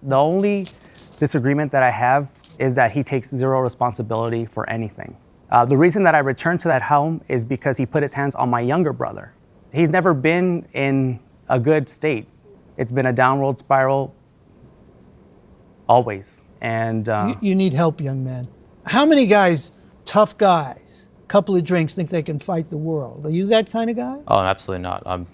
The only disagreement that I have is that he takes zero responsibility for anything. The reason that I returned to that home is because he put his hands on my younger brother. He's never been in a good state. It's been a downward spiral always. And you need help, young man. How many guys, tough guys, couple of drinks, think they can fight the world? Are you that kind of guy? Oh, absolutely not. I'm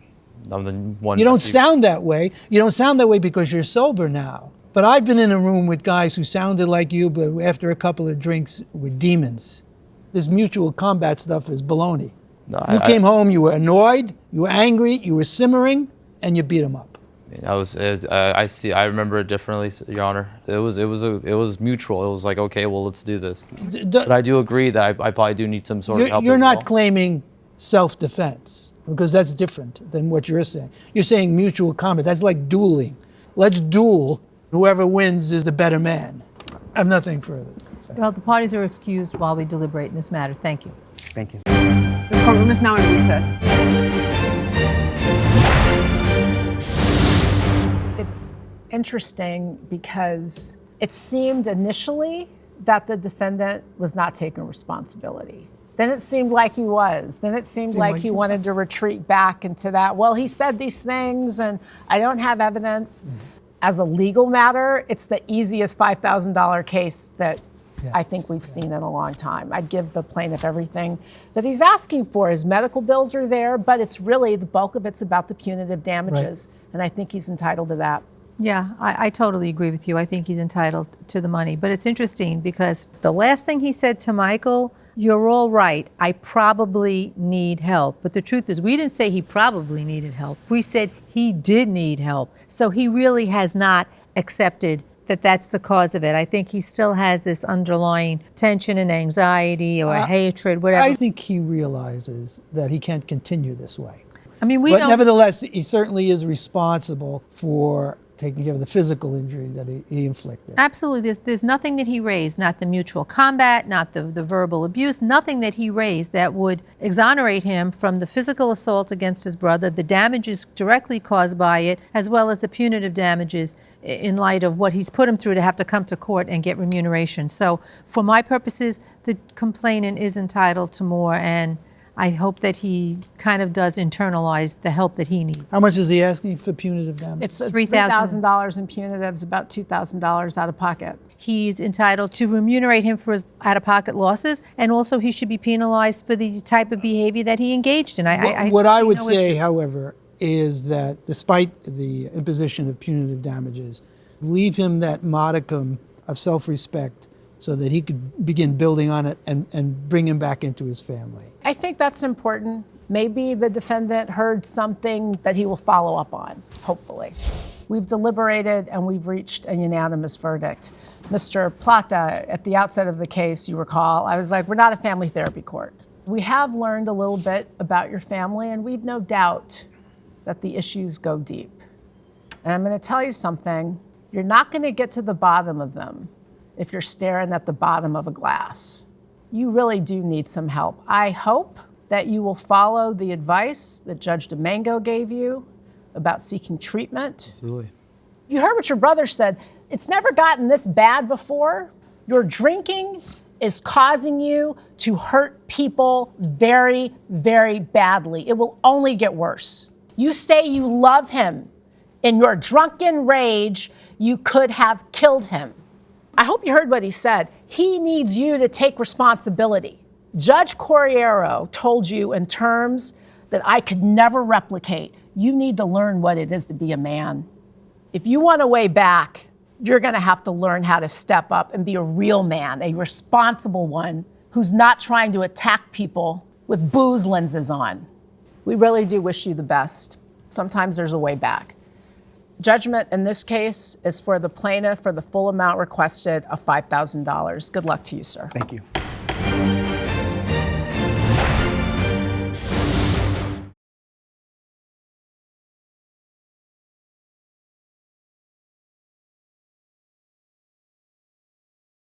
the one. You don't sound that way. You don't sound that way because you're sober now. But I've been in a room with guys who sounded like you, but after a couple of drinks were demons. This mutual combat stuff is baloney. No, You came home, you were annoyed, you were angry, you were simmering, and you beat them up. I remember it differently, Your Honor. It was mutual. It was like, okay, well, let's do this. But I do agree that I probably do need some sort of help. You're not claiming self-defense, because that's different than what you're saying. You're saying mutual combat. That's like dueling. Let's duel. Whoever wins is the better man. I have nothing further. Well, the parties are excused while we deliberate in this matter. Thank you. thank you. This courtroom is now in recess. It's interesting because it seemed initially that the defendant was not taking responsibility. Then it seemed like he was. Then it seemed like he wanted to retreat back into that. Well, he said these things and I don't have evidence. As a legal matter, it's the easiest $5,000 case that I think we've seen in a long time. I'd give the plaintiff everything that he's asking for. His medical bills are there, but it's really, the bulk of it's about the punitive damages. Right. And I think he's entitled to that. Yeah, I totally agree with you. I think he's entitled to the money. But it's interesting because the last thing he said to Michael, you're all right, I probably need help. But the truth is, we didn't say he probably needed help. We said he did need help. So he really has not accepted that that's the cause of it. I think he still has this underlying tension and anxiety or hatred, whatever. I think he realizes that he can't continue this way. I mean, But nevertheless, he certainly is responsible for taking care of the physical injury that he inflicted. Absolutely. There's nothing that he raised, not the mutual combat, not the verbal abuse, nothing that he raised that would exonerate him from the physical assault against his brother, the damages directly caused by it, as well as the punitive damages in light of what he's put him through to have to come to court and get remuneration. So for my purposes, the complainant is entitled to more, and I hope that he kind of does internalize the help that he needs. How much is he asking for punitive damage? It's $3,000 in punitives, about $2,000 out of pocket. He's entitled to remunerate him for his out-of-pocket losses, and also he should be penalized for the type of behavior that he engaged in. What I would say, however, is that despite the imposition of punitive damages, leave him that modicum of self-respect so that he could begin building on it and bring him back into his family. I think that's important. Maybe the defendant heard something that he will follow up on, hopefully. We've deliberated and we've reached a unanimous verdict. Mr. Plata, at the outset of the case, you recall, I was like, we're not a family therapy court. We have learned a little bit about your family, and we've no doubt that the issues go deep. And I'm going to tell you something. You're not going to get to the bottom of them if you're staring at the bottom of a glass. You really do need some help. I hope that you will follow the advice that Judge Domingo gave you about seeking treatment. Absolutely. You heard what your brother said. It's never gotten this bad before. Your drinking is causing you to hurt people very, very badly. It will only get worse. You say you love him. In your drunken rage, you could have killed him. I hope you heard what he said. He needs you to take responsibility. Judge Corriero told you in terms that I could never replicate. You need to learn what it is to be a man. If you want a way back, you're going to have to learn how to step up and be a real man, a responsible one who's not trying to attack people with booze lenses on. We really do wish you the best. Sometimes there's a way back. Judgment in this case is for the plaintiff for the full amount requested of $5,000. Good luck to you, sir. Thank you.